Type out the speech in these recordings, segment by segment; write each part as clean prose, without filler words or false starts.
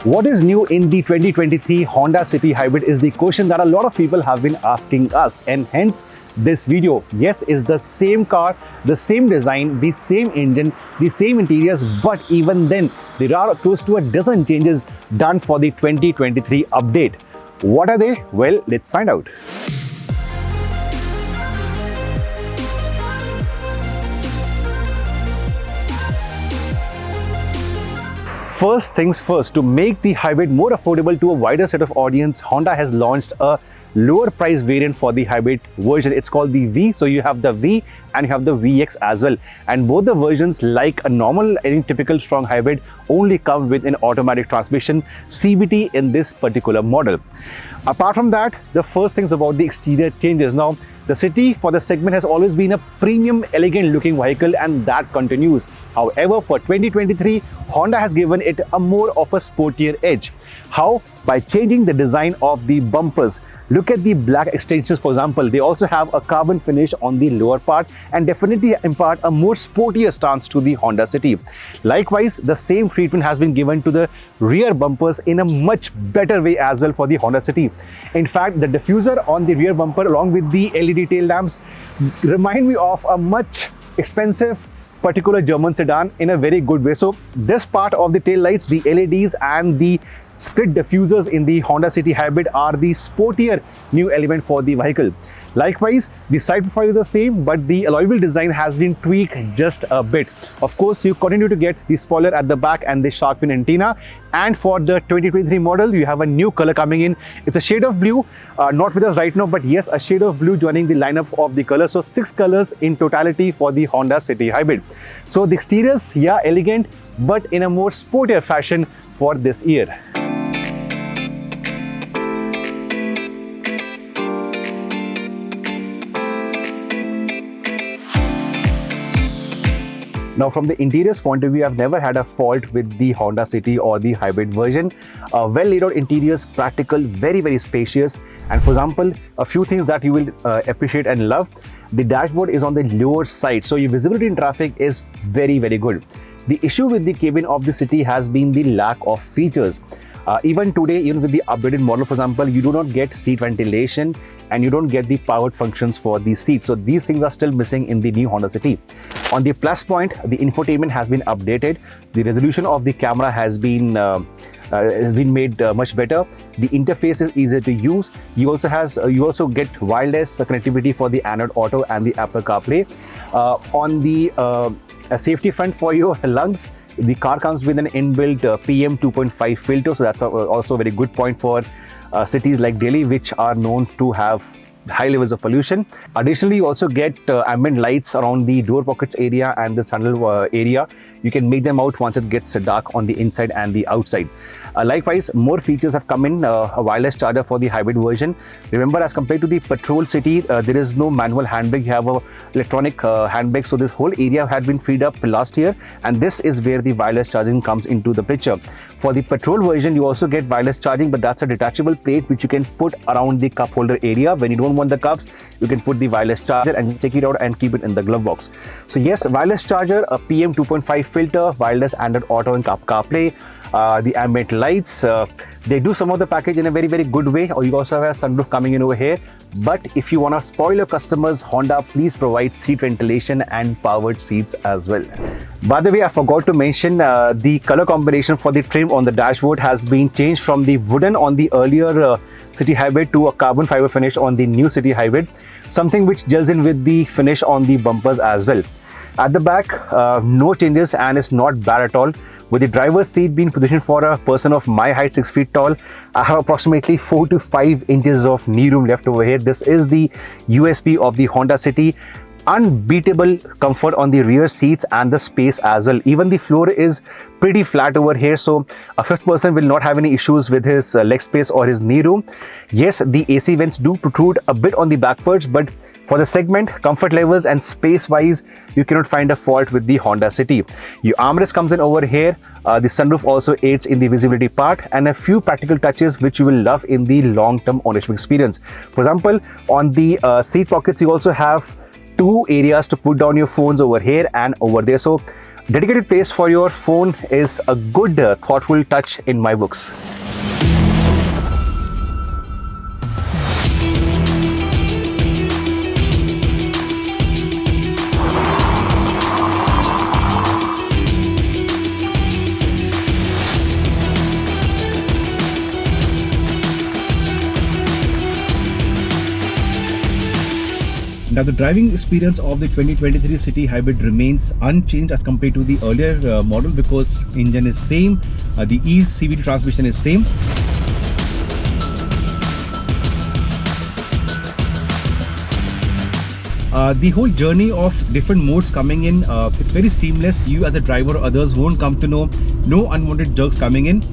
What is new in the 2023 Honda City Hybrid is the question that a lot of people have been asking us, and hence this video. Yes, it's the same car, the same design, the same engine, the same interiors, but even then there are close to a dozen changes done for the 2023 update. What are they? Well, let's find out. First things first, to make the hybrid more affordable to a wider set of audience, Honda has launched a lower price variant for the hybrid version. It's called the V. So you have the V and you have the VX as well. And both the versions, like a normal, any typical strong hybrid, only come with an automatic transmission, CVT, in this particular model. Apart from that, the first things about the exterior changes. Now, the City for the segment has always been a premium, elegant looking vehicle, and that continues. However, for 2023, Honda has given it a more of a sportier edge. How? By changing the design of the bumpers. Look at the black extensions, for example. They also have a carbon finish on the lower part and definitely impart a more sportier stance to the Honda City. Likewise, the same treatment has been given to the rear bumpers in a much better way as well for the Honda City. In fact, the diffuser on the rear bumper along with the LED tail lamps remind me of a much expensive particular German sedan in a very good way. So this part of the tail lights, the LEDs and the split diffusers in the Honda City Hybrid are the sportier new element for the vehicle. Likewise, the side profile is the same, but the alloy wheel design has been tweaked just a bit. Of course, you continue to get the spoiler at the back and the shark fin antenna. And for the 2023 model, you have a new color coming in. It's a shade of blue, not with us right now, but yes, a shade of blue joining the lineup of the colors. So 6 colors in totality for the Honda City Hybrid. So the exteriors, yeah, elegant, but in a more sportier fashion for this year. Now, from the interiors point of view, I've never had a fault with the Honda City or the hybrid version. Well laid out interiors, practical, very, very spacious. And for example, a few things that you will appreciate and love. The dashboard is on the lower side, so your visibility in traffic is very, very good. The issue with the cabin of the City has been the lack of features. Even today, even with the upgraded model, for example, you do not get seat ventilation and you don't get the powered functions for the seat. So these things are still missing in the new Honda City. On the plus point, the infotainment has been updated. The resolution of the camera has been made much better. The interface is easier to use. You also get wireless connectivity for the Android Auto and the Apple CarPlay. On the safety front for your lungs, the car comes with an inbuilt PM 2.5 filter, so that's also a very good point for cities like Delhi, which are known to have high levels of pollution. Additionally, you also get ambient lights around the door pockets area and the sunroof area. You can make them out once it gets dark on the inside and the outside. Likewise, more features have come in, a wireless charger for the hybrid version. Remember, as compared to the petrol City, there is no manual handbrake. You have a electronic handbrake. So this whole area had been freed up last year, and this is where the wireless charging comes into the picture. For the petrol version, you also get wireless charging, but that's a detachable plate which you can put around the cup holder area. When you don't want the cups, you can put the wireless charger and take it out and keep it in the glove box. So yes, wireless charger, a PM 2.5 filter, wireless Android Auto and CarPlay, the ambient lights. They do some of the package in a very, very good way. Or you also have a sunroof coming in over here. But if you want to spoil your customers, Honda, please provide seat ventilation and powered seats as well. By the way, I forgot to mention the color combination for the trim on the dashboard has been changed from the wooden on the earlier City Hybrid to a carbon fiber finish on the new City Hybrid, something which gels in with the finish on the bumpers as well. At the back, no changes, and it's not bad at all. With the driver's seat being positioned for a person of my height, 6 feet tall, I have approximately 4 to 5 inches of knee room left over here. This is the USP of the Honda City. Unbeatable comfort on the rear seats and the space as well. Even the floor is pretty flat over here, so a fifth person will not have any issues with his leg space or his knee room. Yes, the AC vents do protrude a bit on the backwards, but for the segment, comfort levels and space wise, you cannot find a fault with the Honda City. Your armrest comes in over here. The sunroof also aids in the visibility part, and a few practical touches which you will love in the long-term ownership experience. For example, on the seat pockets, you also have 2 areas to put down your phones over here and over there. So Dedicated place for your phone is a good thoughtful touch in my books. Now the driving experience of the 2023 City Hybrid remains unchanged as compared to the earlier model, because engine is same, the CVT transmission is same. The whole journey of different modes coming in, it's very seamless. You as a driver or others won't come to know no unwanted jerks coming in.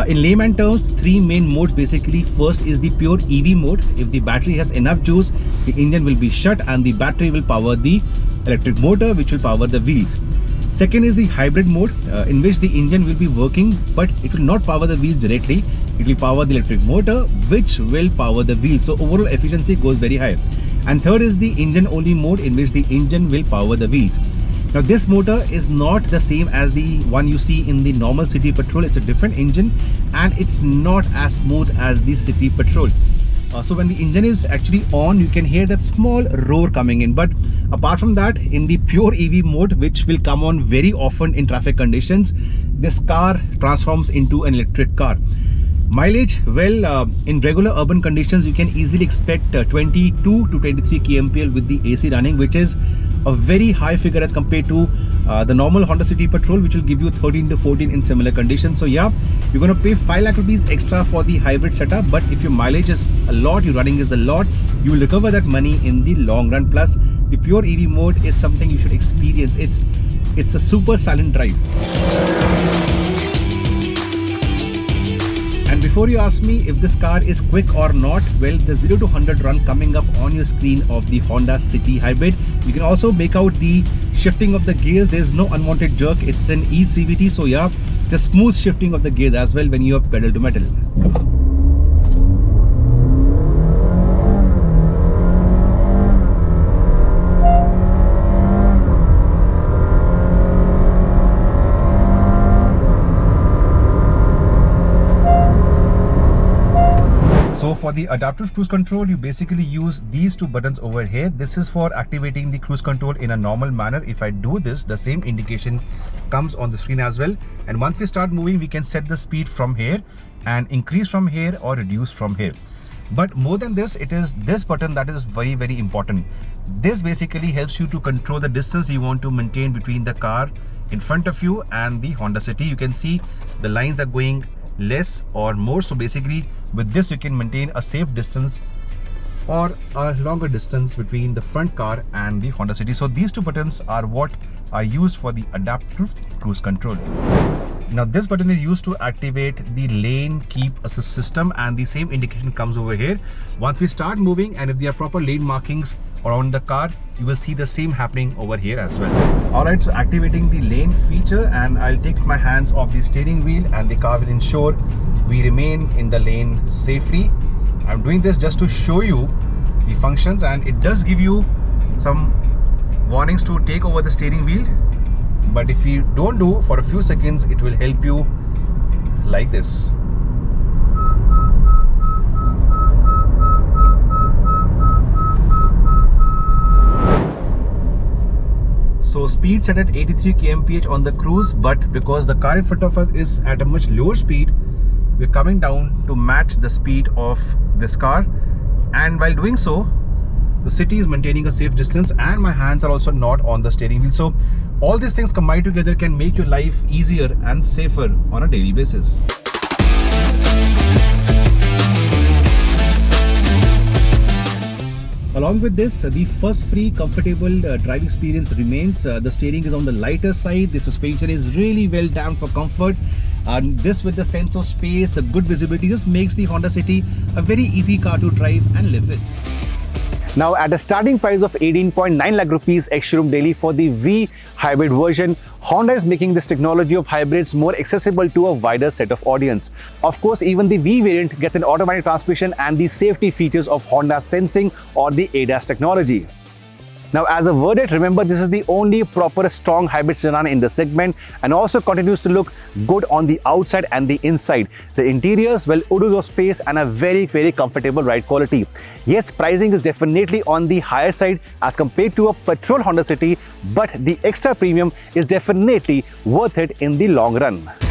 In layman terms, three main modes basically. First is the pure EV mode. If the battery has enough juice, the engine will be shut and the battery will power the electric motor, which will power the wheels. Second is the hybrid mode, in which the engine will be working, but it will not power the wheels directly. It will power the electric motor, which will power the wheels. So overall efficiency goes very high. And third is the engine only mode, in which the engine will power the wheels. Now this motor is not the same as the one you see in the normal City Petrol. It's a different engine and it's not as smooth as the City Petrol. So when the engine is actually on, you can hear that small roar coming in. But apart from that, in the pure EV mode, which will come on very often in traffic conditions, this car transforms into an electric car. Mileage, well, in regular urban conditions, you can easily expect 22 to 23 kmpl with the AC running, which is a very high figure as compared to the normal Honda City Petrol, which will give you 13 to 14 in similar conditions. So yeah, you're going to pay 5 lakh rupees extra for the hybrid setup, but if your mileage is a lot, your running is a lot, you will recover that money in the long run. Plus, the pure EV mode is something you should experience. It's a super silent drive. And before you ask me if this car is quick or not, well, the 0 to 100 run coming up on your screen of the Honda City Hybrid. You can also make out the shifting of the gears. There's no unwanted jerk. It's an eCVT, so yeah, the smooth shifting of the gears as well when you have pedal to metal. So for the adaptive cruise control, you basically use these two buttons over here. This is for activating the cruise control in a normal manner. If I do this, the same indication comes on the screen as well. And once we start moving, we can set the speed from here and increase from here or reduce from here. But more than this, it is this button that is very, very important. This basically helps you to control the distance you want to maintain between the car in front of you and the Honda City. You can see the lines are going less or more. So basically with this, you can maintain a safe distance or a longer distance between the front car and the Honda City. So these two buttons are what are used for the adaptive cruise control. Now this button is used to activate the lane keep assist system, and the same indication comes over here. Once we start moving, and if there are proper lane markings around the car, you will see the same happening over here as well. Alright, so activating the lane feature, and I'll take my hands off the steering wheel and the car will ensure we remain in the lane safely. I'm doing this just to show you the functions, and it does give you some warnings to take over the steering wheel. But if you don't do for a few seconds, it will help you like this. So speed set at 83 kmph on the cruise, but because the car in front of us is at a much lower speed, we're coming down to match the speed of this car. And while doing so, the City is maintaining a safe distance and my hands are also not on the steering wheel. So all these things combined together can make your life easier and safer on a daily basis. Along with this, the fuss-free, comfortable drive experience remains. The steering is on the lighter side. The suspension is really well damped for comfort. And this, with the sense of space, the good visibility, just makes the Honda City a very easy car to drive and live with. Now, at a starting price of 18.9 lakh rupees ex-showroom Delhi for the V hybrid version, Honda is making this technology of hybrids more accessible to a wider set of audience. Of course, even the V variant gets an automatic transmission and the safety features of Honda sensing or the ADAS technology. Now, as a verdict, remember this is the only proper strong hybrid sedan in the segment and also continues to look good on the outside and the inside. The interiors, well, Uduzo space and a very comfortable ride quality. Yes, pricing is definitely on the higher side as compared to a petrol Honda City, but the extra premium is definitely worth it in the long run.